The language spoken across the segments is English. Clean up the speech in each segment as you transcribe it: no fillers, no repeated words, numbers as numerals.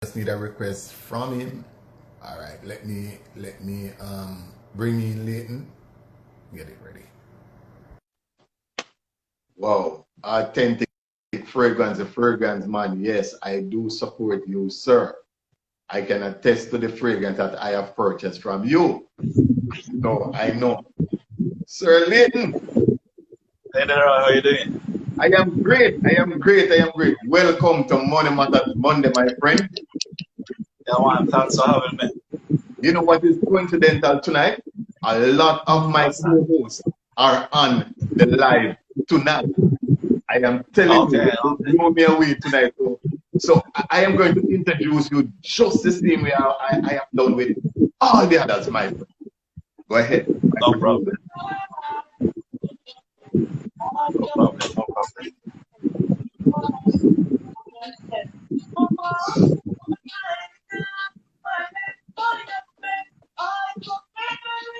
just need a request from him. All right, let me bring in Leighton. Get it ready. Wow, authentic fragrance, the fragrance man. Yes, I do support you, sir. I can attest to the fragrance that I have purchased from you. So I know. Sir Leighton. Hey there, how are you doing? I am great. I am great. I am great. Welcome to Money Matters Monday, my friend. Yeah, man, thanks for having me. You know what is coincidental tonight? A lot of my co-hosts are on the live tonight. I am telling you, you blow me away tonight. So I am going to introduce you just the same way I have done with all the others, my friend. Go ahead. No problem. No problem. No problem.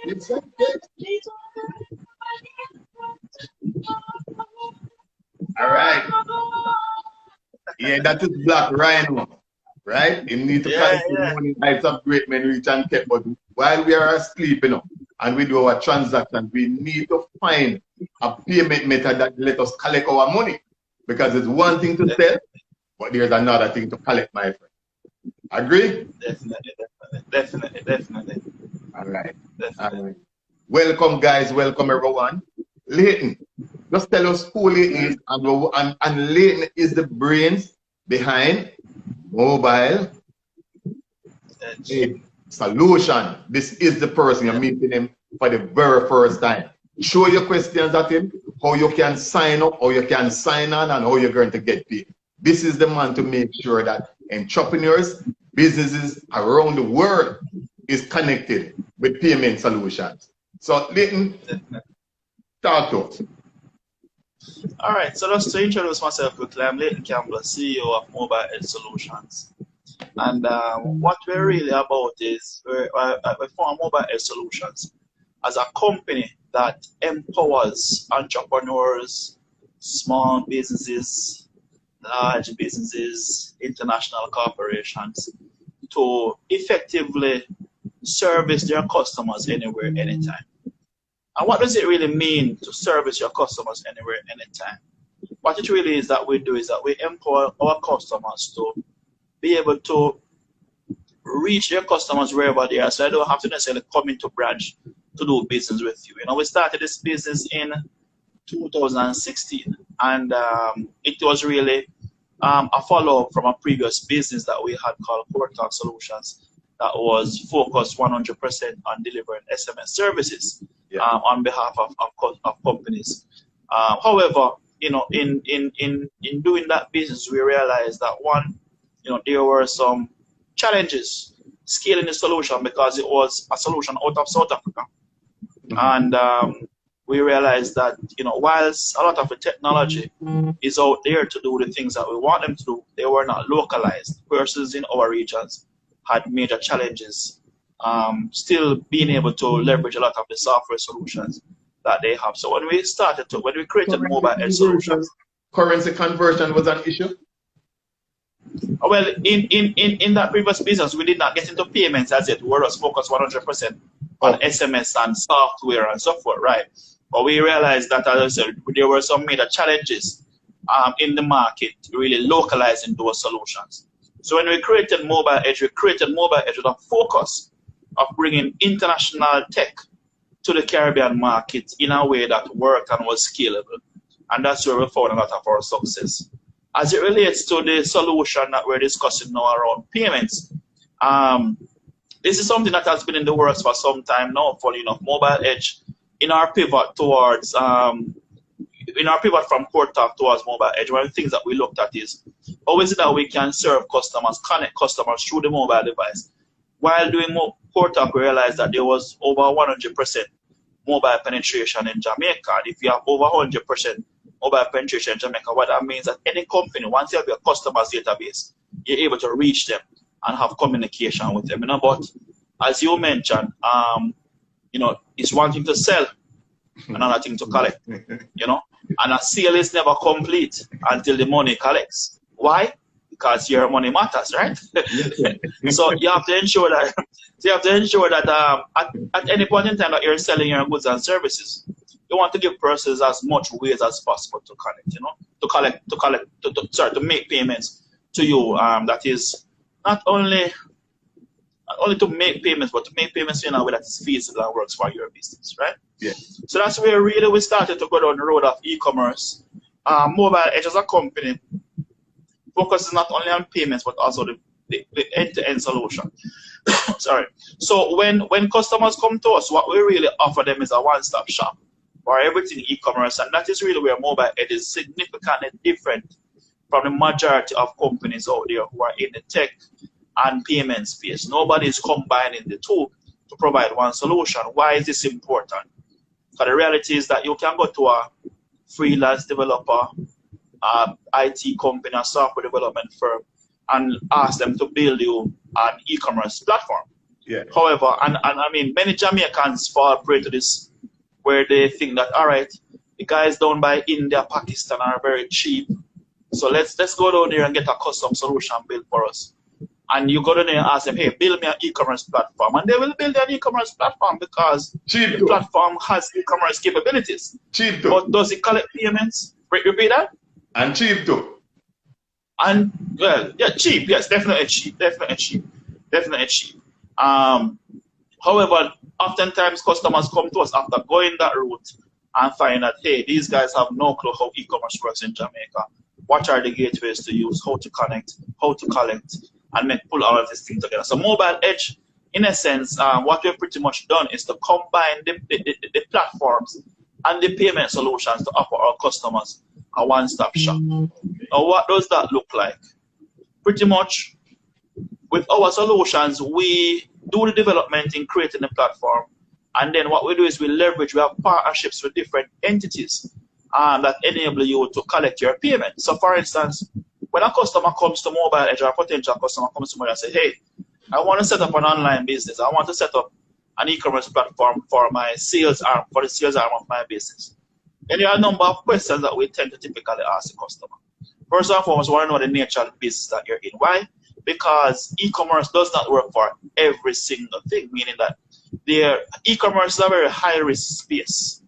It's okay. All right. Yeah, that is Black Rhino, right? You need to collect the money. Nights of great men reach and kept. But while we are asleep, and we do our transactions, we need to find a payment method that let us collect our money. Because it's one thing to sell, but there's another thing to collect, my friend. Agree? Definitely. All right. All right. Welcome, guys. Welcome, everyone. Leighton, just tell us who Leighton is, and Leighton is the brains behind Mobile Edge Solution. This is the person you're meeting him for the very first time. Show your questions at him, how you can sign up, how you can sign on, and how you're going to get paid. This is the man to make sure that entrepreneurs, businesses around the world is connected with payment solutions. So, Leighton, talk to us. All right, so just to introduce myself quickly, I'm Leighton Campbell, CEO of Mobile Edge Solutions. And what we're really about is we form Mobile Edge Solutions as a company that empowers entrepreneurs, small businesses, large businesses, international corporations to effectively service their customers anywhere, anytime. And what does it really mean to service your customers anywhere, anytime? What it really is that we do is that we empower our customers to be able to reach their customers wherever they are. So I don't have to necessarily come into branch to do business with you. We started this business in 2016, and it was really a follow-up from a previous business that we had called Portal Solutions that was focused 100% on delivering SMS services on behalf of companies. However, in doing that business, we realized that one, there were some challenges scaling the solution because it was a solution out of South Africa. And we realized that, whilst a lot of the technology is out there to do the things that we want them to do, they were not localized. Versus in our regions had major challenges, still being able to leverage a lot of the software solutions that they have. So when we created Mobile Edge Solutions, currency conversion was an issue. Well, in that previous business, we did not get into payments as it were, us focused 100% on SMS and software and so forth, right? But we realized that, as I said, there were some major challenges in the market, really localizing those solutions. So when we created Mobile Edge with a focus of bringing international tech to the Caribbean market in a way that worked and was scalable. And that's where we found a lot of our success. As it relates to the solution that we're discussing now around payments, this is something that has been in the works for some time now, funny enough. Mobile Edge, in our pivot from Portal towards Mobile Edge, one of the things that we looked at is how is it that we can serve customers, connect customers through the mobile device. While doing Portal, we realized that there was over 100% mobile penetration in Jamaica. And if you have over 100% mobile penetration in Jamaica, what that means that any company, once you have your customers database, you're able to reach them and have communication with them. But as you mentioned, it's one thing to sell, another thing to collect. And a sale is never complete until the money collects. Why? because your money matters, right? Yes, So you have to ensure that at any point in time that you're selling your goods and services, you want to give persons as much ways as possible to connect, to make payments to you. That is not only to make payments, but to make payments in a way that is feasible and works for your business, right? Yeah. So that's where really we started to go down the road of e-commerce. Mobile Edge as a company focuses not only on payments, but also the end-to-end solution. Sorry. So when customers come to us, what we really offer them is a one-stop shop for everything e-commerce, and that is really where Mobile Edge is significantly different from the majority of companies out there who are in the tech and payment space. Nobody is combining the two to provide one solution. Why is this important? Because the reality is that you can go to a freelance developer, IT company, a software development firm, and ask them to build you an e-commerce platform. Yeah. However, and I mean, many Jamaicans fall prey to this, where they think that, all right, the guys down by India, Pakistan are very cheap, so let's go down there and get a custom solution built for us. And you go down there and ask them, hey, build me an e-commerce platform. And they will build an e-commerce platform because the platform has e-commerce capabilities. Cheap too. But does it collect payments? Repeat that? And cheap too. And, well, yeah, cheap. Yes, definitely cheap. Definitely cheap. Definitely cheap. However, oftentimes customers come to us after going that route and find that, hey, these guys have no clue how e-commerce works in Jamaica. What are the gateways to use, how to connect, how to collect, and pull all of this thing together. So Mobile Edge, in a sense, what we've pretty much done is to combine the platforms and the payment solutions to offer our customers a one-stop shop. Now, what does that look like? Pretty much, with our solutions, we do the development in creating the platform, and then what we do is we have partnerships with different entities that enable you to collect your payment. So, for instance, when a customer comes to Mobile Edge, or a potential customer comes to me and say, hey, I want to set up an online business. I want to set up an e-commerce platform for my sales arm, for the sales arm of my business. Then there are a number of questions that we tend to typically ask the customer. First and foremost, we want to know the nature of the business that you're in. Why? Because e-commerce does not work for every single thing, meaning that e-commerce is a very high-risk space.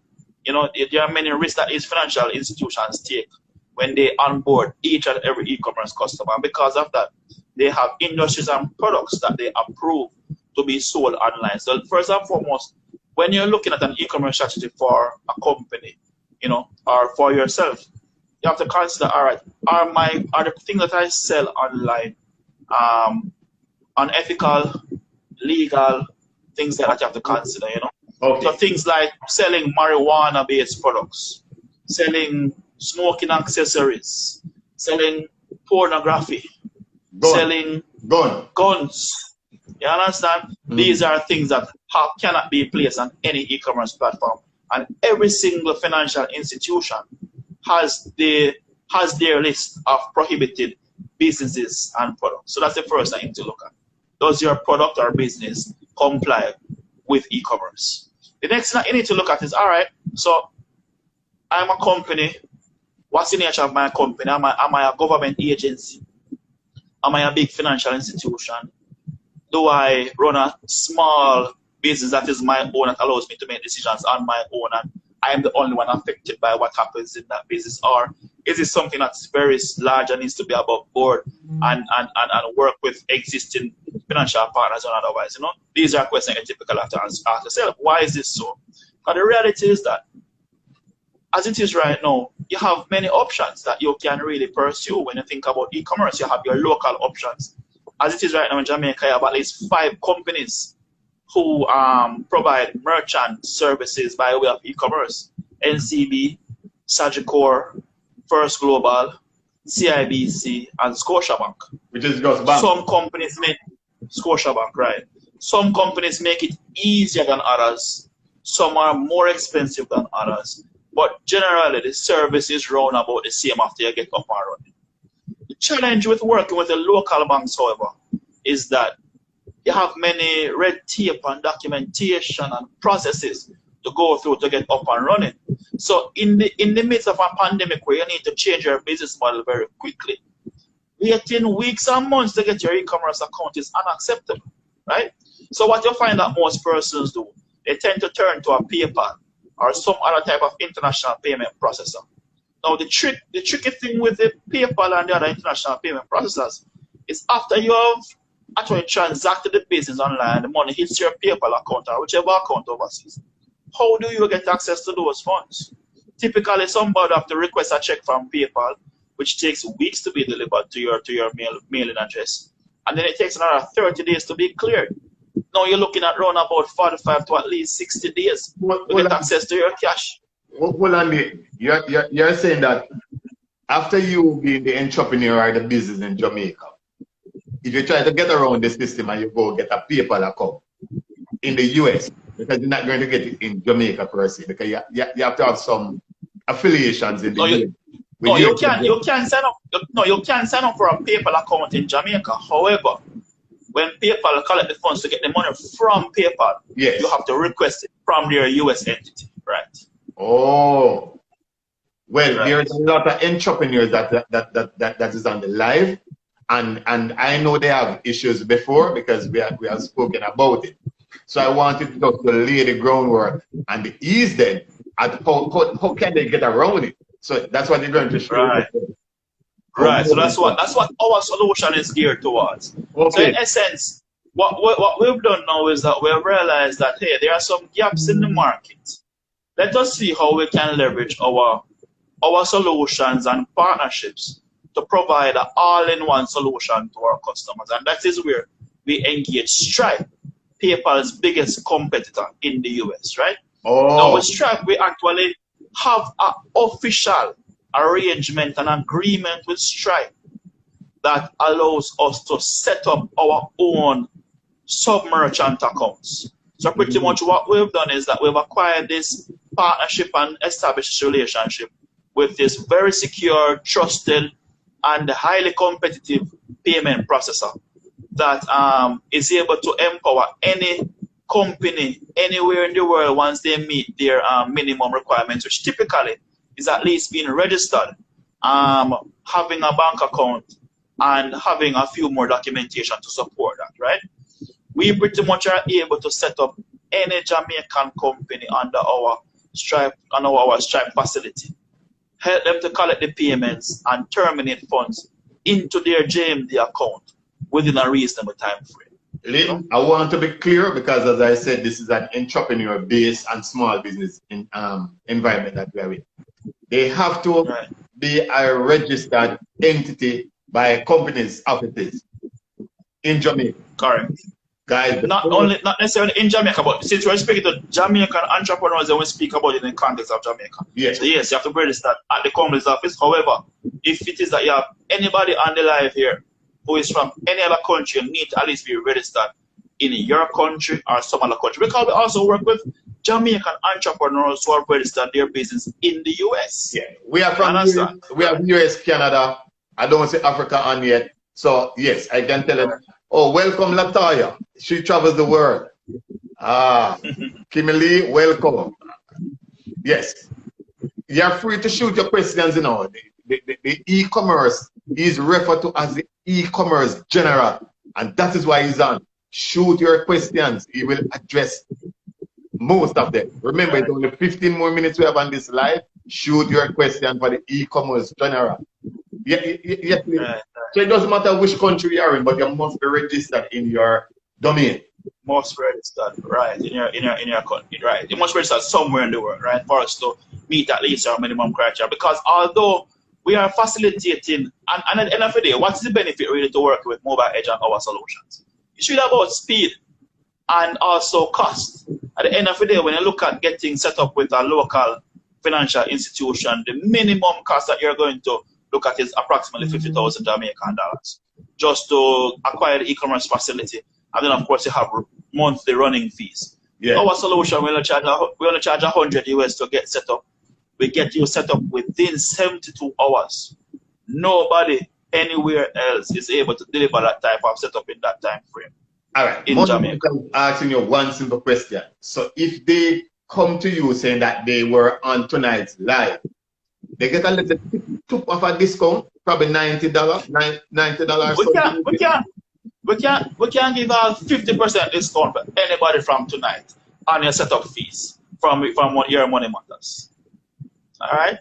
You know, there are many risks that these financial institutions take when they onboard each and every e-commerce customer. And because of that, they have industries and products that they approve to be sold online. So first and foremost, when you're looking at an e-commerce strategy for a company, you know, or for yourself, you have to consider, all right, are the things that I sell online unethical, legal, things that you have to consider, you know? Okay. So things like selling marijuana-based products, selling smoking accessories, selling pornography, selling guns. You understand? These are things that cannot be placed on any e-commerce platform. And every single financial institution has their list of prohibited businesses and products. So that's the first thing to look at. Does your product or business comply with e-commerce? The next thing you need to look at is, all right, so I'm a company. What's the nature of my company? Am I a government agency? Am I a big financial institution? Do I run a small business that is my own, that allows me to make decisions on my own, and I am the only one affected by what happens in that business? Or is it something that's very large and needs to be above board and work with existing financial partners and otherwise? You know, these are questions you typically have to ask yourself. Why is this so? But the reality is that, as it is right now, you have many options that you can really pursue when you think about e-commerce. You have your local options. As it is right now in Jamaica, you have at least 5 companies who provide merchant services by way of e-commerce: NCB, Sagicor, First Global, CIBC, and Scotiabank. Which is just bank. Some companies make Scotiabank, right? Some companies make it easier than others. Some are more expensive than others. But generally, the service is round about the same after you get up and running. The challenge with working with the local banks, however, is that you have many red tape and documentation and processes to go through to get up and running. So in the midst of a pandemic where you need to change your business model very quickly, waiting weeks and months to get your e-commerce account is unacceptable, right? So what you find that most persons do, they tend to turn to a PayPal or some other type of international payment processor. Now the tricky thing with the PayPal and the other international payment processors is after you have actually transacted the business online, the money hits your PayPal account or whichever account overseas. How do you get access to those funds? Typically, somebody have to request a check from PayPal, which takes weeks to be delivered to your mailing address. And then it takes another 30 days to be cleared. Now you're looking at around about 45 to at least 60 days to get access to your cash. Hold on, you're saying that after you being the entrepreneur or the business in Jamaica, if you try to get around the system and you go get a PayPal account in the US, because you're not going to get it in Jamaica per se, because you have to have some affiliations in the US. No, you can sign up. No, you can sign up for a PayPal account in Jamaica. However, when PayPal collect the funds to get the money from PayPal, yes, you have to request it from their US entity, right? Oh, well, right. There's a lot of entrepreneurs that is on the live, and I know they have issues before because we have spoken about it. So I wanted to lay the groundwork and ease them at how can they get around it. So that's what they're going to show. Right. Right. So that's what our solution is geared towards. Okay. So in essence, what we've done now is that we've realized that hey, there are some gaps in the market. Let us see how we can leverage our solutions and partnerships to provide an all-in-one solution to our customers. And that is where we engage Stripe, PayPal's biggest competitor in the US, right? Oh. Now with Stripe, we actually have an official arrangement and agreement with Stripe that allows us to set up our own sub-merchant accounts. So pretty much what we've done is that we've acquired this partnership and established this relationship with this very secure, trusted, and highly competitive payment processor that is able to empower any company anywhere in the world once they meet their minimum requirements, which typically is at least being registered, having a bank account, and having a few more documentation to support that, right? We pretty much are able to set up any Jamaican company under our Stripe facility, help them to collect the payments and terminate funds into their JMD account within a reasonable time frame. Leighton, I want to be clear because, as I said, this is an entrepreneur-based and small business environment that we are in. They have to be a registered entity by companies' offices in Jamaica. Correct. Guys, not necessarily in Jamaica, but since we're speaking to Jamaican entrepreneurs, and we speak about it in the context of Jamaica. Yes. So yes, you have to register at the company's office. However, if it is that you have anybody on the live here who is from any other country, you need to at least be registered in your country or some other country. Because we also work with Jamaican entrepreneurs who have registered their business in the US. Yeah, we are from US, we have US, Canada. I don't see Africa on yet. So yes, I can tell them, oh, welcome Latoya. She travels the world. Kimberly, welcome. Yes. You're free to shoot your questions, you know. The e-commerce is referred to as the e-commerce general, and that is why he's on. Shoot your questions. He will address most of them. Remember, it's only 15 more minutes we have on this live. Shoot your question for the e-commerce general. Yes, so it doesn't matter which country you are in, but you must be registered in your domain. Must registered, right, in your country, right. You must register somewhere in the world, right, for us to meet at least our minimum criteria. Because although we are facilitating, and at the end of the day, what's the benefit really to work with Mobile Edge and our solutions? It's really about speed and also cost. At the end of the day, when you look at getting set up with a local financial institution, the minimum cost that you're going to look at is approximately 50,000 Jamaican dollars just to acquire the e-commerce facility. And then, of course, you have monthly running fees. Yeah. Our solution, we only charge 100 US to get set up. We get you set up within 72 hours. Nobody anywhere else is able to deliver that type of setup in that time frame. All right. In Jamaica. I'm asking you one simple question. So if they come to you saying that they were on tonight's live, they get a little tip of a discount probably $90, $90 something. We can give a 50% discount for anybody from tonight on your setup fees from your Money Matters. All right.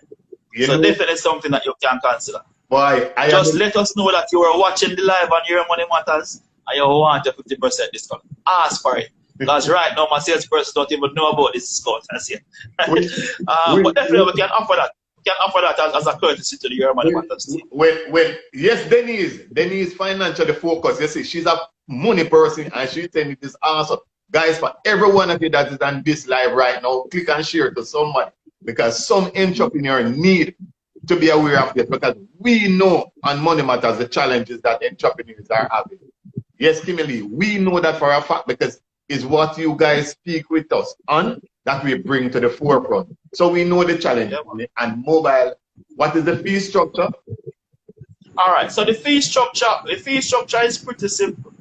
So definitely something that you can consider. Boy, just let us know that you are watching the live on Your Money Matters and you want a 50% discount. Ask for it. Because right now my salesperson don't even know about this discount. But definitely we can offer that. We can offer that as a courtesy to the Your Money Matters team. Yes, Denise financially focused. You see, she's a money person and she's saying it is awesome. Guys, for every one of you that is on this live right now, click and share to somebody. Because some entrepreneur need to be aware of this, because we know on Money Matters the challenges that entrepreneurs are having. Yes, Kimberly, we know that for a fact, because it's what you guys speak with us on that we bring to the forefront. So we know the challenge. And mobile, what is the fee structure? All right, so the fee structure is pretty simple.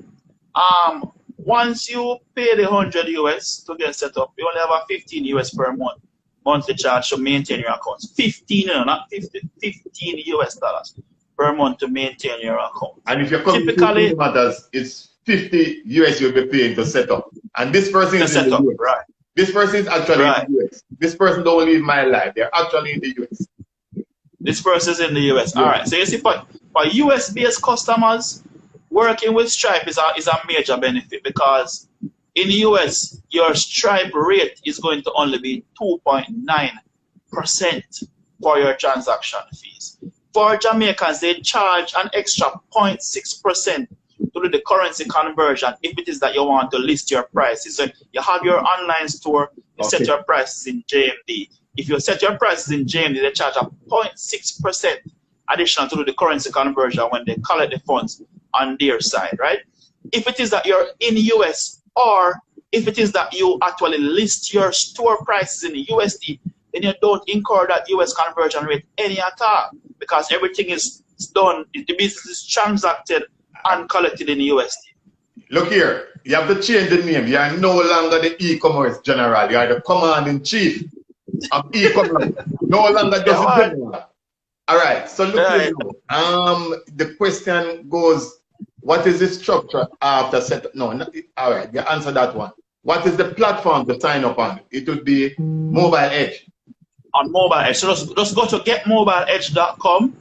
Once you pay the 100 US to get set up, you only have a 15 US per month monthly charge to maintain your accounts. 15, not 50, 15 US dollars per month to maintain your account. And if you're coming to Money Matters, it's 50 US you'll be paying to set up. And this person is in the US. Right. This person is actually in the US. This person don't live my life. They're actually in the US. This person is in the US. Yeah. All right. So you see, for US-based customers, working with Stripe is a major benefit, because in the US, your Stripe rate is going to only be 2.9% for your transaction fees. For Jamaicans, they charge an extra 0.6% to do the currency conversion if it is that you want to list your prices. So you have your online store, you set your prices in JMD. If you set your prices in JMD, they charge a 0.6% additional to do the currency conversion when they collect the funds on their side, right? If it is that you're in the US, or if it is that you actually list your store prices in the USD, then you don't incur that US conversion rate any at all, because everything is done, the business is transacted and collected in the USD. Look here, you have to change the name. You are no longer the e-commerce general. You are the command-in-chief of e-commerce. No longer just the general. All right, so look here. The question goes, what is the structure after setup? No, all right, you answer that one. What is the platform to sign up on? It would be Mobile Edge. On Mobile Edge. So just go to getmobileedge.com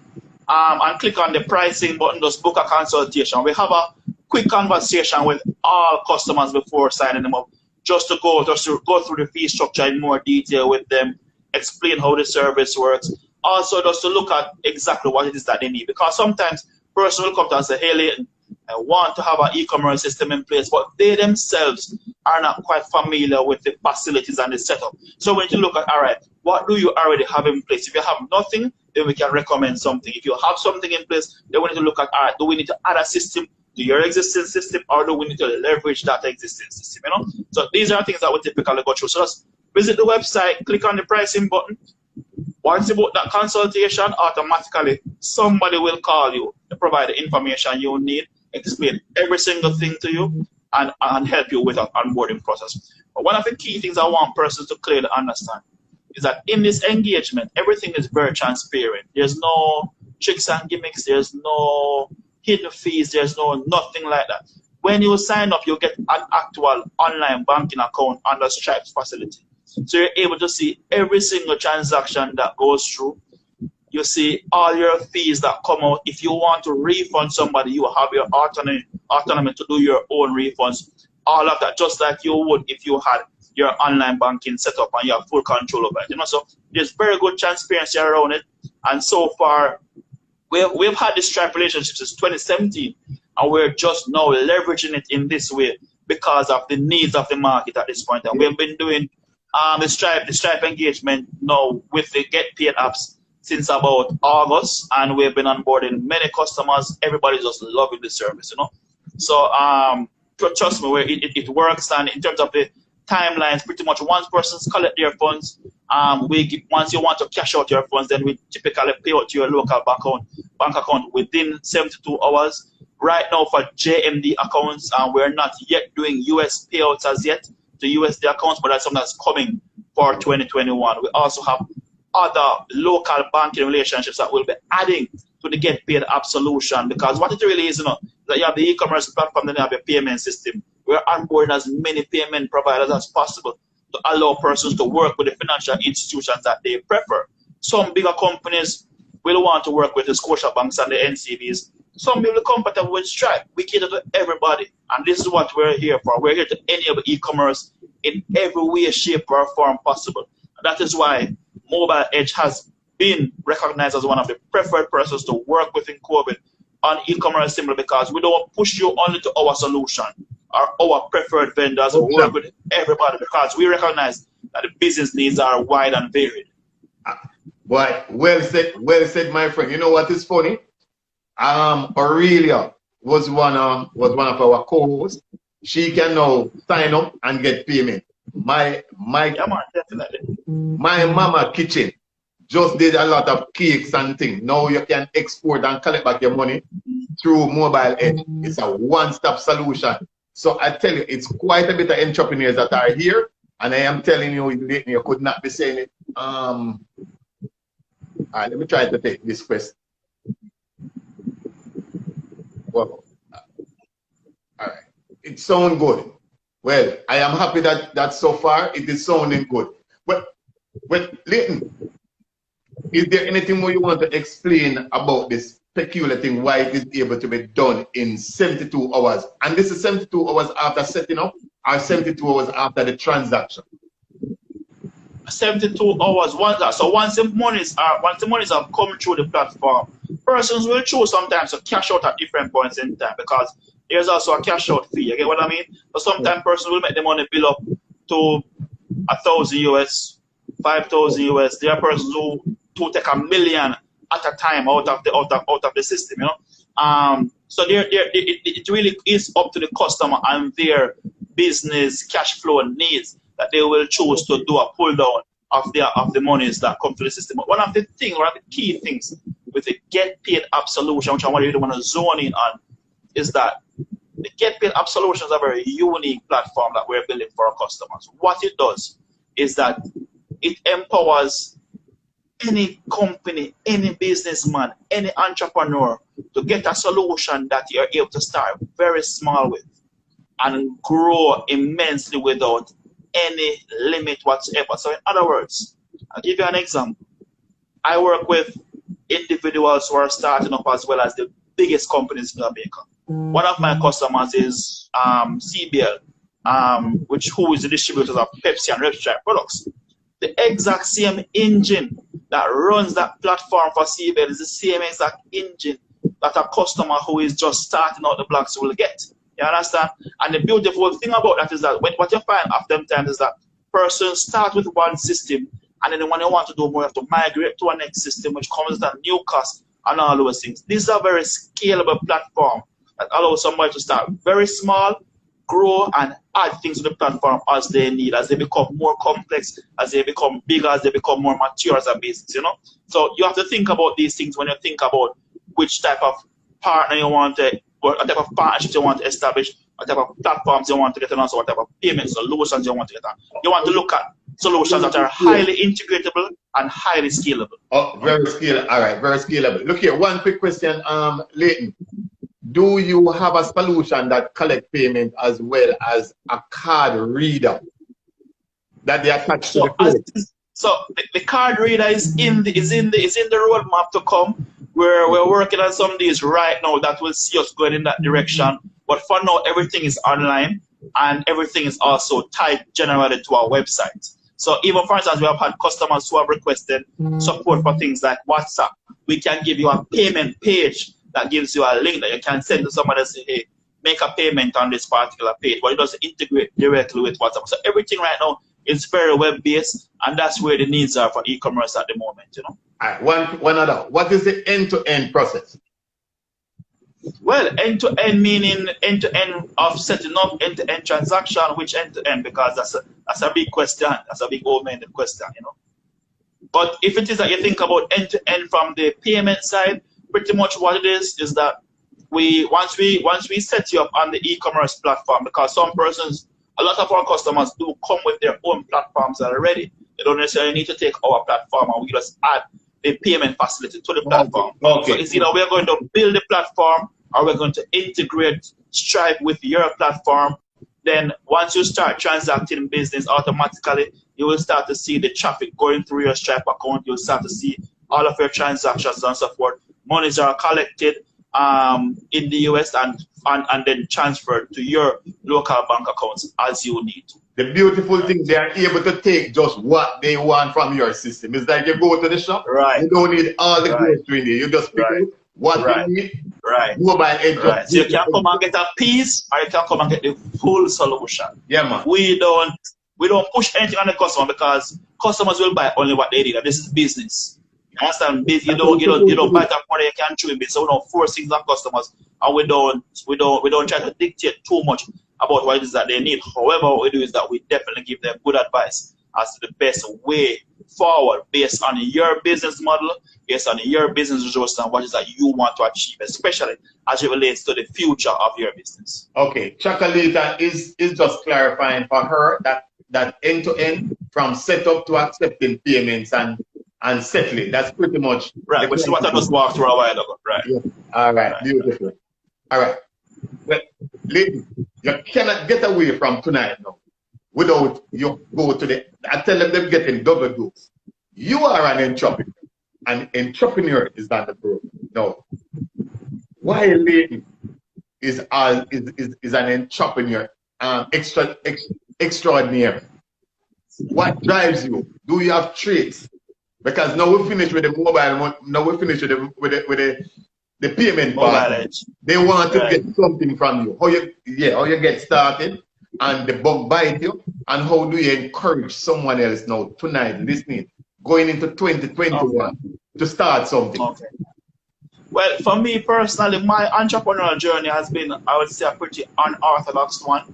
and click on the pricing button, just book a consultation. We have a quick conversation with all customers before signing them up, just to go through the fee structure in more detail with them, explain how the service works. Also, just to look at exactly what it is that they need, because sometimes person will come to us and say, hey, Leighton, I want to have an e-commerce system in place, but they themselves are not quite familiar with the facilities and the setup. So we need to look at, all right, what do you already have in place? If you have nothing, then we can recommend something. If you have something in place, then we need to look at, all right, do we need to add a system to your existing system, or do we need to leverage that existing system, you know? So these are things that we typically go through. So just visit the website, click on the pricing button. Once you book that consultation, automatically somebody will call you to provide the information you need, explain every single thing to you, and help you with an onboarding process. But one of the key things I want persons to clearly understand is that in this engagement, everything is very transparent. There's no tricks and gimmicks. There's no hidden fees. There's nothing like that. When you sign up, you get an actual online banking account under Stripe's facility. So you're able to see every single transaction that goes through. You see all your fees that come out. If you want to refund somebody, you have your autonomy to do your own refunds. All of that, just like you would if you had your online banking set up and you have full control over it. You know, so there's very good transparency around it. And so far, we've had this Stripe relationship since 2017, and we're just now leveraging it in this way because of the needs of the market at this point. And we've been doing the Stripe engagement now with the Get Paid apps since about August, and we've been onboarding many customers. Everybody's just loving the service, you know. So trust me, it works. And in terms of the timelines, pretty much once persons collect their funds, once you want to cash out your funds, then we typically pay out to your local bank account within 72 hours. Right now for JMD accounts, we're not yet doing US payouts as yet to USD accounts, but that's something that's coming for 2021. We also have other local banking relationships that we'll be adding to the Get Paid app solution, because what it really is, that you have the e-commerce platform, then you have a payment system. We're onboarding as many payment providers as possible to allow persons to work with the financial institutions that they prefer. Some bigger companies will want to work with the Scotia banks and the NCBs. Some will be compatible with Stripe. We cater to everybody, and this is what we're here for. We're here to enable e-commerce in every way, shape, or form possible. And that is why Mobile Edge has been recognized as one of the preferred persons to work with in COVID on e-commerce, simply because we don't push you only to our solution or our preferred vendors. We work with everybody because we recognize that the business needs are wide and varied. Boy, well said, my friend. You know what is funny? Aurelia was one of our co-hosts. She can now sign up and get payment. My mama kitchen just did a lot of cakes and things. Now you can export and collect back your money through Mobile Edge. It's a one-stop solution. So I tell you, it's quite a bit of entrepreneurs that are here, and I am telling you, you could not be saying it. All right, let me try to take this question. Well, all right, it sounds good. Well, I am happy that so far it is sounding good. But Leighton, is there anything more you want to explain about this peculiar thing, why it is able to be done in 72 hours? And this is 72 hours after setting up, or 72 hours after the transaction? 72 hours. So once the monies have come through the platform, persons will choose sometimes to cash out at different points in time, because there's also a cash out fee. You get what I mean? So sometimes persons will make the money bill up to 1,000 US, 5,000 US. There are persons who take $1 million at a time out of the system. So it really is up to the customer and their business cash flow needs that they will choose to do a pull down of the monies that come to the system. But one of the key things with the Get Paid app solution, which I really want to zone in on, is that the Get Paid app solution is a very unique platform that we're building for our customers. What it does is that it empowers any company, any businessman, any entrepreneur to get a solution that you're able to start very small with and grow immensely without any limit whatsoever. So in other words, I'll give you an example. I work with individuals who are starting up as well as the biggest companies in Jamaica. One of my customers is CBL, who is the distributor of Pepsi and Red Stripe products. The exact same engine that runs that platform for CBL is the same exact engine that a customer who is just starting out the blocks will get. You understand? And the beautiful thing about that is that what you find oftentimes is that persons start with one system, and then when they want to do more, you have to migrate to a next system, which comes with a new cost and all those things. This is a very scalable platform that allows somebody to start very small, grow, and add things to the platform as they need, as they become more complex, as they become bigger, as they become more mature as a business, So you have to think about these things when you think about which type of partner you want to, or what type of partnerships you want to establish, what type of platforms you want to get on, also what type of payment solutions you want to get on. You want to look at solutions that are highly integratable and highly scalable. Oh, very scalable. All right, very scalable. Look here, one quick question, Leighton. Do you have a solution that collect payment as well as a card reader that they attach to the phone? So the card reader is in the roadmap to come. We're working on some of these right now that will see us going in that direction. But for now, everything is online and everything is also tied generally to our website. So even, for instance, we have had customers who have requested support for things like WhatsApp. We can give you a payment page that gives you a link that you can send to somebody and say, hey, make a payment on this particular page, but it doesn't integrate directly with WhatsApp. So everything right now is very web-based, and that's where the needs are for e-commerce at the moment, All right, one other. What is the end-to-end process? Well, end-to-end meaning end-to-end of setting up end-to-end transaction, which end-to-end, because that's a big question. That's a big old-minded question, But if it is that you think about end-to-end from the payment side, pretty much what it is that once we set you up on the e-commerce platform, because some persons, a lot of our customers do come with their own platforms already. They don't necessarily need to take our platform, and we just add a payment facility to the platform. Okay. So it's either we're going to build the platform or we're going to integrate Stripe with your platform. Then once you start transacting in business, automatically you will start to see the traffic going through your Stripe account. You'll start to see all of your transactions and so forth. Monies are collected in the US and then transferred to your local bank accounts as you need. The beautiful thing, they are able to take just what they want from your system. It's like you go to the shop, you don't need all the grocery in there. You just pick out what you need, mobile edge. So you can come and get a piece, or you can come and get the full solution. Yeah, man. We don't push anything on the customer because customers will buy only what they need. And this is business. You understand? You don't buy that money you can chew in. So we don't force things on customers, and we don't try to dictate too much about what it is that they need. However, what we do is that we definitely give them good advice as to the best way forward based on your business model, based on your business resources and what it is that you want to achieve, especially as it relates to the future of your business. Okay, Chocolate is just clarifying for her that end-to-end from setup to accepting payments and settling. That's pretty much right, which is what I just walked through a while ago. Right. Yeah. All right, beautiful. All right. Well, Leighton, you cannot get away from tonight now without you go to the. I tell them they're getting double dose. You are an entrepreneur. An entrepreneur is not the problem. No. Why Leighton is an entrepreneur, extraordinary. What drives you? Do you have traits? Because now we finish with the mobile. Now we finish with the payment part. They want to get something from you. How you get started, and the bug bite you, and how do you encourage someone else now tonight listening, going into 2021 to start something? Okay. Well, for me personally, my entrepreneurial journey has been, I would say, a pretty unorthodox one.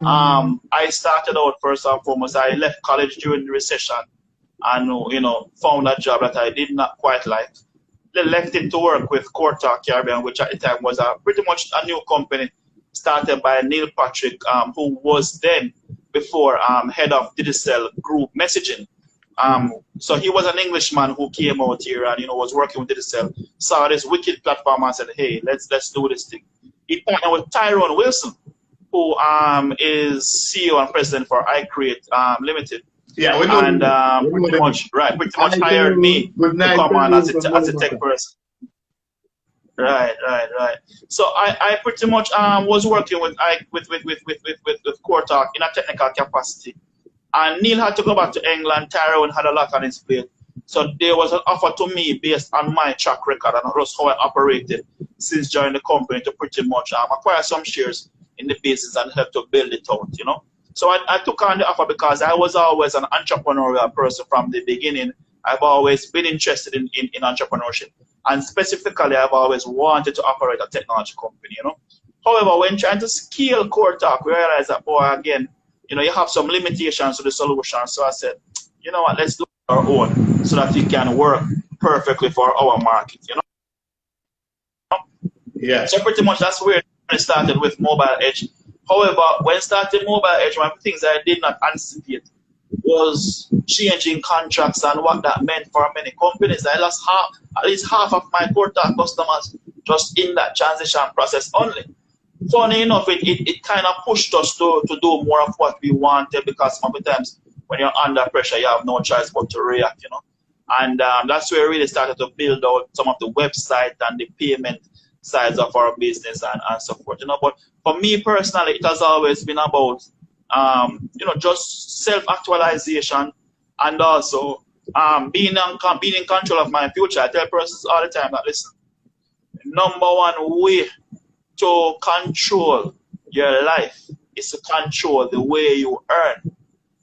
I started out first and foremost. I left college during the recession, and found a job that I did not quite like. Left it to work with Corta Caribbean, which at the time was pretty much a new company started by Neil Patrick, who was then before head of Digicel Group Messaging. So he was an Englishman who came out here and was working with Digicel, saw this wicked platform and said, "Hey, let's do this thing." He partnered with Tyrone Wilson, who is CEO and president for iCreate Limited. Yeah, we know, and pretty much hired me to come on as a tech person. Right. So I pretty much was working with Corta in a technical capacity, and Neil had to go back to England. Tyrone had a lot on his plate, so there was an offer to me based on my track record and just how I operated since joining the company to pretty much acquire some shares in the business and help to build it out. So I took on the offer because I was always an entrepreneurial person from the beginning. I've always been interested in entrepreneurship. And specifically, I've always wanted to operate a technology company, However, when trying to scale Core Talk, we realized that, again, you have some limitations to the solution. So I said, you know what, let's do our own so that it can work perfectly for our market, Yeah. So pretty much that's where I started with Mobile Edge. However, when starting Mobile Edge, one of the things I did not anticipate was changing contracts and what that meant for many companies. I lost at least half of my Core Talk customers just in that transition process only. Funny enough, it kind of pushed us to do more of what we wanted, because some of the times when you're under pressure, you have no choice but to react, And that's where we really started to build out some of the website and the payment sides of our business and so forth, But for me personally, it has always been about, just self-actualization and also being in control of my future. I tell persons all the time that, listen, number one way to control your life is to control the way you earn.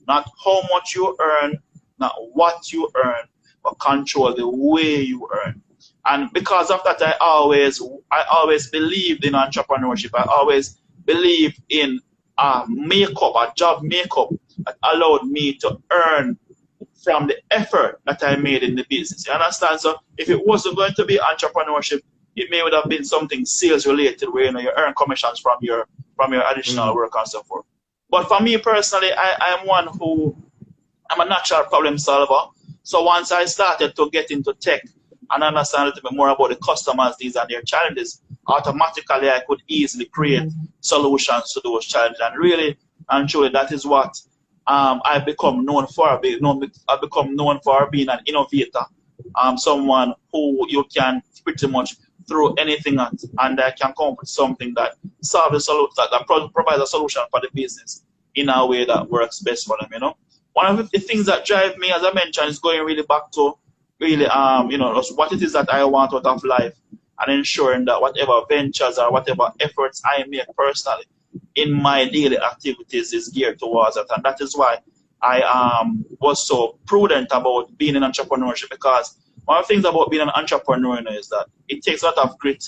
Not how much you earn, not what you earn, but control the way you earn. And because of that, I always believed in entrepreneurship. I always believed in a job makeup that allowed me to earn from the effort that I made in the business. You understand? So if it wasn't going to be entrepreneurship, it may would have been something sales related, where you earn commissions from your additional work and so forth. But for me personally, I'm a natural problem solver. So once I started to get into tech and understand a little bit more about the customers' needs and their challenges, automatically I could easily create solutions to those challenges. And really and truly, that is what I become known for. I become known for being an innovator, someone who you can pretty much throw anything at, and I can come up with something that solves the solution, that provides a solution for the business in a way that works best for them. You know, one of the things that drive me, as I mentioned, is going really back to really you know, what it is that I want out of life, and ensuring that whatever ventures or whatever efforts I make personally in my daily activities is geared towards it. And that is why I was so prudent about being in entrepreneurship, because one of the things about being an entrepreneur is that it takes a lot of grit,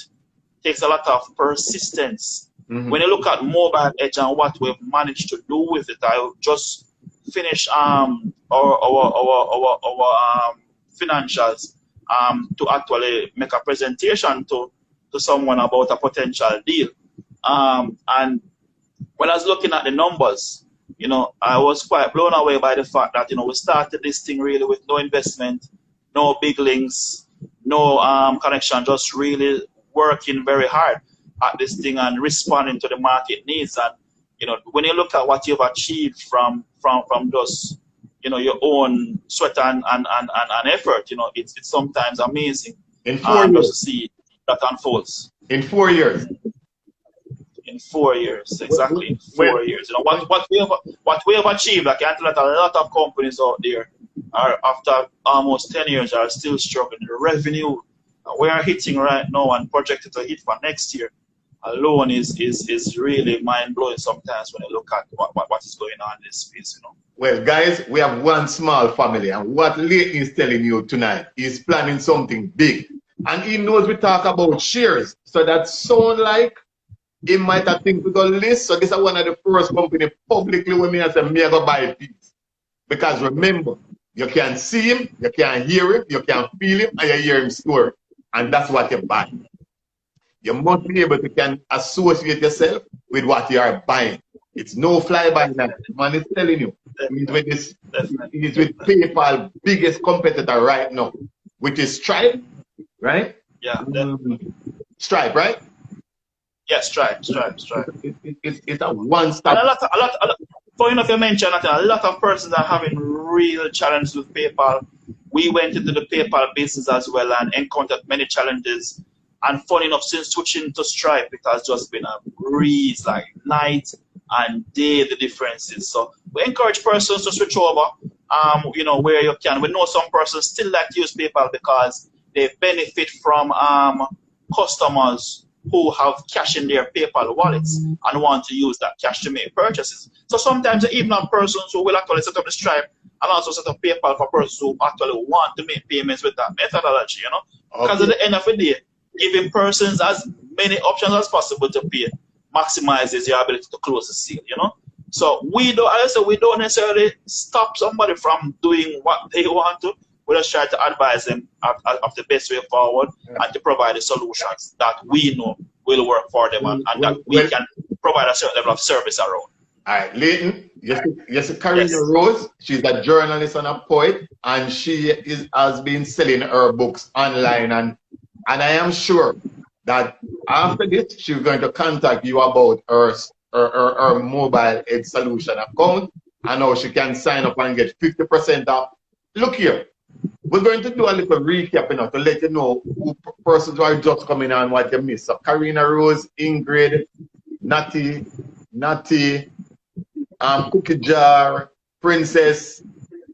takes a lot of persistence. When you look at Mobile Edge and what we've managed to do with it, I just finished our financials to actually make a presentation to someone about a potential deal. And when I was looking at the numbers, you know, I was quite blown away by the fact that, you know, we started this thing really with no investment, no big links, no connection, just really working very hard at this thing and responding to the market needs. And, you know, when you look at what you've achieved from just, you know, your own sweat and effort, you know, it's sometimes amazing in 4 years to see that unfolds. In 4 years. In 4 years, exactly. In 4 years. You know, what we have achieved, like I think that a lot of companies out there are, after almost 10 years, are still struggling. The revenue we are hitting right now and projected to hit for next year alone is really mind blowing sometimes when you look at what is going on in this space, you know. Well, guys, we have one small family, and what Leighton is telling you tonight is planning something big. And he knows we talk about shares, so that sound like he might have things to go list. So this is one of the first company publicly when me say me go buy a piece. Because remember, you can see him, you can hear him, you can feel him, and you hear him story. And that's what you buy. You must be able to can associate yourself with what you are buying. It's no fly-by night. Man is telling you. He's with PayPal biggest competitor right now, which is Stripe, right? Yeah. Stripe, right? Yeah, Stripe. It's a one-stop. And a lot. Funny enough, you mentioned that a lot of persons are having real challenges with PayPal. We went into the PayPal business as well and encountered many challenges. And funny enough, since switching to Stripe, it has just been a breeze, like night and day, the differences. So we encourage persons to switch over, you know, where you can. We know some persons still like to use PayPal because they benefit from customers who have cash in their PayPal wallets and want to use that cash to make purchases. So sometimes you even have persons who will actually set up the Stripe and also set up PayPal for persons who actually want to make payments with that methodology, you know. Because at the end of the day, giving persons as many options as possible to pay maximizes your ability to close the sale, you know. So we don't necessarily stop somebody from doing what they want to. We just try to advise them of the best way forward and to provide the solutions that we know will work for them and that we can provide a certain level of service around. All right, Leighton, yes, Karina Rose, she's a journalist and a poet, and she has been selling her books online, and I am sure that after this, she's going to contact you about her Mobile Edge Solution account and how she can sign up and get 50% off. Look here, we're going to do a little recap, you know, to let you know who persons who are just coming on what you missed. So Karina Rose, Ingrid, Natty, Cookie Jar, Princess,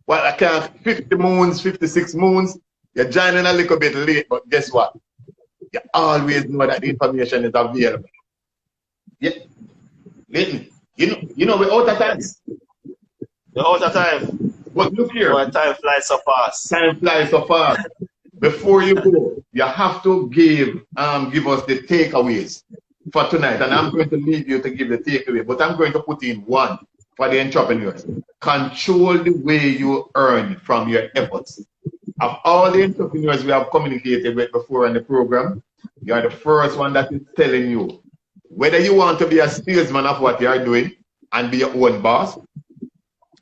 well, I can't, 50 moons, 56 moons. You're joining a little bit late, but guess what? You always know that the information is available. Yeah. Leighton, you know, we're out of time. We're out of time. But look here. Well, time flies so fast. Time flies so fast. Before you go, you have to give us the takeaways for tonight. And I'm going to leave you to give the takeaway, but I'm going to put in one for the entrepreneurs. Control the way you earn from your efforts. Of all the entrepreneurs we have communicated with before in the program, you are the first one that is telling you whether you want to be a salesman of what you are doing and be your own boss,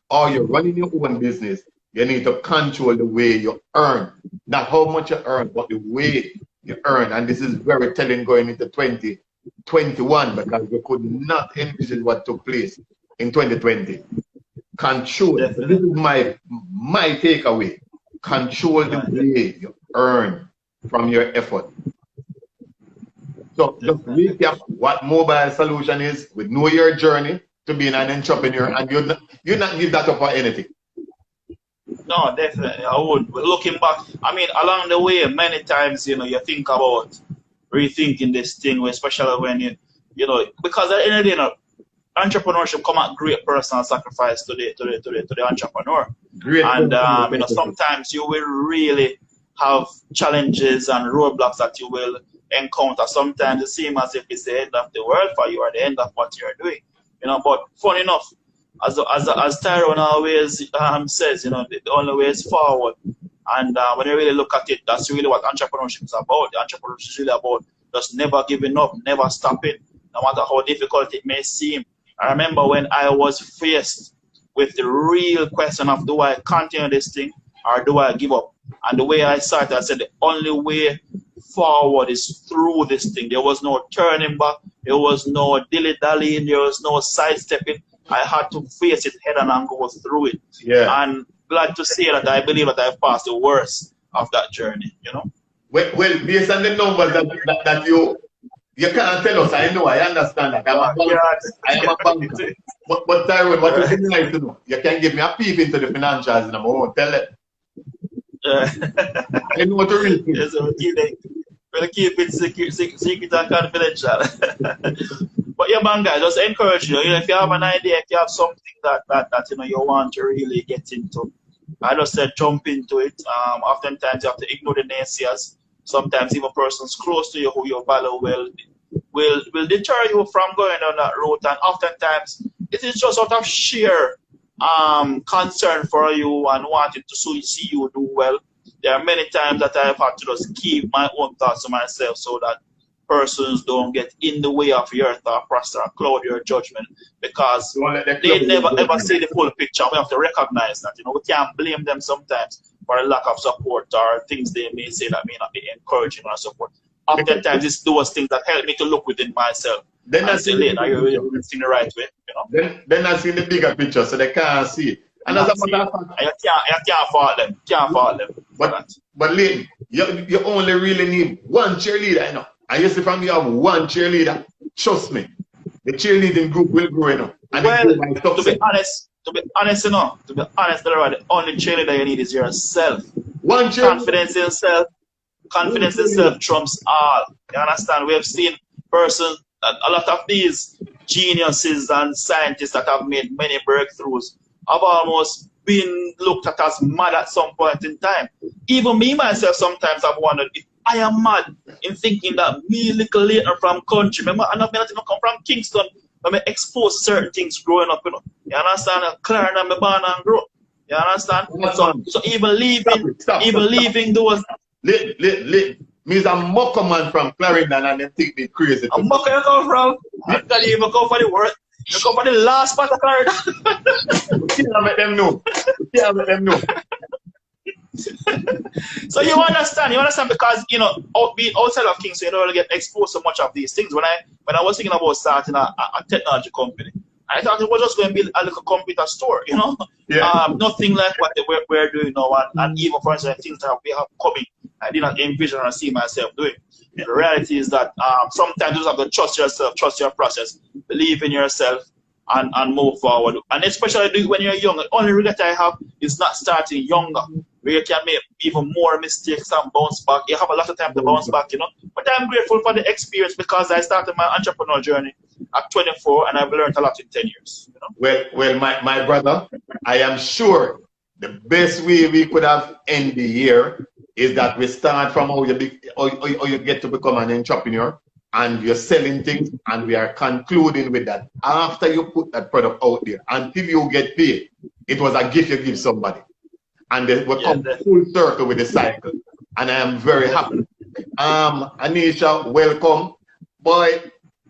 or you're running your own business, You need to control the way you earn. Not how much you earn, but the way you earn. And this is very telling going into 2021 because we could not envision what took place in 2020. Control. So this is my takeaway. Control the way you earn from your effort. So just recap what mobile solution is. We know your journey to being an entrepreneur, and you're not give that up for anything. No, definitely. I would. But looking back, I mean, along the way, many times, you know, you think about rethinking this thing, especially when you know, because at the end of the day, you know, entrepreneurship come at great personal sacrifice to the entrepreneur. Great. And you know, sometimes you will really have challenges and roadblocks that you will encounter. Sometimes it seems as if it's the end of the world for you or the end of what you're doing. You know, but funny enough, as Tyrone always says, you know, the only way is forward. And when you really look at it, that's really what entrepreneurship is about. The entrepreneurship is really about just never giving up, never stopping, no matter how difficult it may seem. I remember when I was faced with the real question of, do I continue this thing or do I give up? And the way I saw it, I said the only way forward is through this thing. There was no turning back. There was no dilly-dallying. There was no sidestepping. I had to face it head on and go through it. Yeah. And glad to say that I believe that I've passed the worst of that journey, you know. Well, based on the numbers that you can't tell us, I know, I understand that. I am a banker. But Tyrone, what you would like to know? You can give me a peep into the financials and I won't tell it. I know what to read. Yes, we'll keep it secret and confidential. But yeah, man, guys, just encourage you. You know, if you have an idea, if you have something that you know you want to really get into, I just said jump into it. Oftentimes you have to ignore the naysayers. Sometimes even persons close to you who you value will deter you from going down that route. And oftentimes it is just out of sheer concern for you and wanting to see you do well. There are many times that I've had to just keep my own thoughts to myself so that persons don't get in the way of your thought process or cloud your judgment, because they never ever see the full picture. We have to recognize that. You know, we can't blame them sometimes for a lack of support or things they may say that may not be encouraging or support. Oftentimes it's those things that help me to look within myself. Then I say, Leighton, are you really doing the right way? You know? Then I see the bigger picture so they can't see it. And as a matter of fact, you can't fault them. Can't fault them. But Leighton, you only really need one cheerleader, you know. And you see from you have one cheerleader, trust me, the cheerleading group will grow, you know. And well, to be honest, you know, the only cheerleader you need is yourself. One cheerleader. Confidence in self trumps all. You understand? We have seen persons, a lot of these geniuses and scientists that have made many breakthroughs have almost been looked at as mad at some point in time. Even me myself sometimes have wondered if I am mad in thinking that me, little Leighton from country, remember, I not come from Kingston, when I expose certain things growing up, you know. You understand? Clarence and me born and grow. You understand? So even leaving those. Me's a mucker man from Clarendon and they think me crazy. A mucker you come from? You can't even come for the worst. You come for the last part of Clarendon. You can't let them know. You can't let them know. So you understand because, you know, being outside of Kingston, you don't really get exposed to much of these things. When I was thinking about starting a technology company, I thought it was just going to be a little computer store, you know. Yeah. Nothing like what we're doing now, and even for instance, things that we have coming, I did not envision or see myself doing. The reality is that sometimes you have to trust yourself, trust your process, believe in yourself, and move forward. And especially when you're young, the only regret I have is not starting younger, where you can make even more mistakes and bounce back. You have a lot of time to bounce back, you know. But I'm grateful for the experience because I started my entrepreneur journey at 24 and I've learned a lot in 10 years. You know? Well, my brother, I am sure the best way we could have ended the year is that we start from how you get to become an entrepreneur and you're selling things, and we are concluding with that. After you put that product out there, until you get paid, it was a gift you give somebody. And then we come full circle with the cycle. And I am very happy. Anisha, welcome. Boy,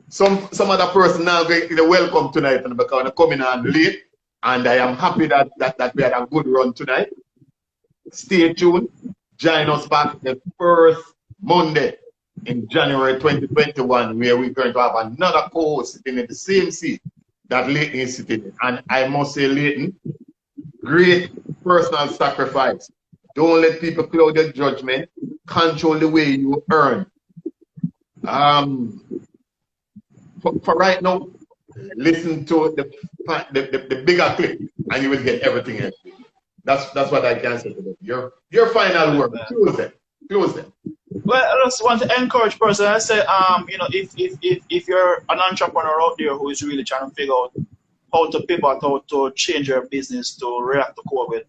some other person now welcome tonight because I'm coming on late. And I am happy that we had a good run tonight. Stay tuned. Join us back the first Monday in January 2021, where we're going to have another co-host sitting in the same seat that Leighton is sitting in. And I must say, Leighton, great personal sacrifice. Don't let people cloud your judgment. Control the way you earn. For right now, listen to the bigger clip, and you will get everything else. That's what I can say to them. Your final word. Close them. Close them. Well, I just want to encourage person. I say, you know, if you're an entrepreneur out there who is really trying to figure out how to pivot, how to change your business to react to COVID,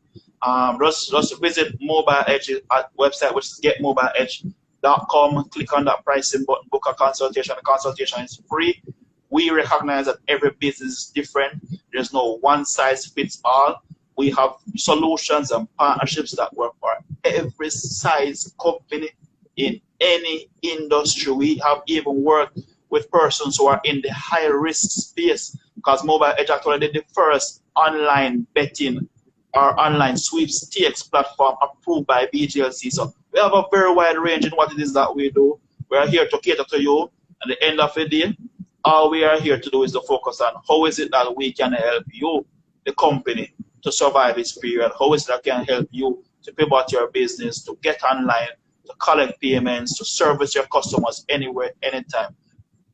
just visit Mobile Edge at website, which is getmobileedge.com. Click on that pricing button, book a consultation. The consultation is free. We recognize that every business is different. There's no one size fits all. We have solutions and partnerships that work for every size company in any industry. We have even worked with persons who are in the high risk space, because Mobile Edge actually did the first online betting or online sweepstakes platform approved by BGLC. So we have a very wide range in what it is that we do. We are here to cater to you. At the end of the day, all we are here to do is to focus on how is it that we can help you, the company, to survive this period. How is it that can help you to pivot your business, to get online, to collect payments, to service your customers anywhere, anytime.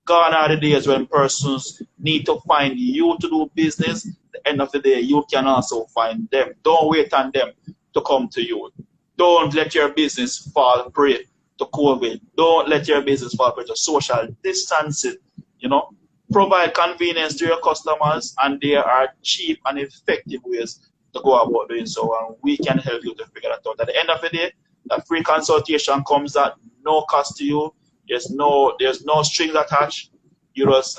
Gone are the days when persons need to find you to do business. At the end of the day, you can also find them. Don't wait on them to come to you. Don't let your business fall prey to COVID. Don't let your business fall prey to social distancing. You know, provide convenience to your customers, and there are cheap and effective ways to go about doing so, and we can help you to figure that out. At the end of the day, that free consultation comes at no cost to you. There's no strings attached. You just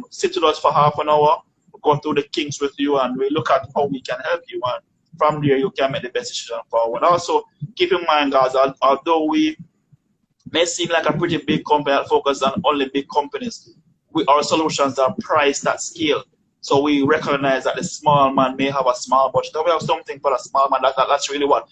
sit with us for half an hour, go through the kinks with you, and we look at how we can help you, and from there you can make the best decision forward. Also, keep in mind, guys, although we may seem like a pretty big company that focuses on only big companies, our solutions are priced at scale. So we recognize that the small man may have a small budget. We have something for a small man. That's really what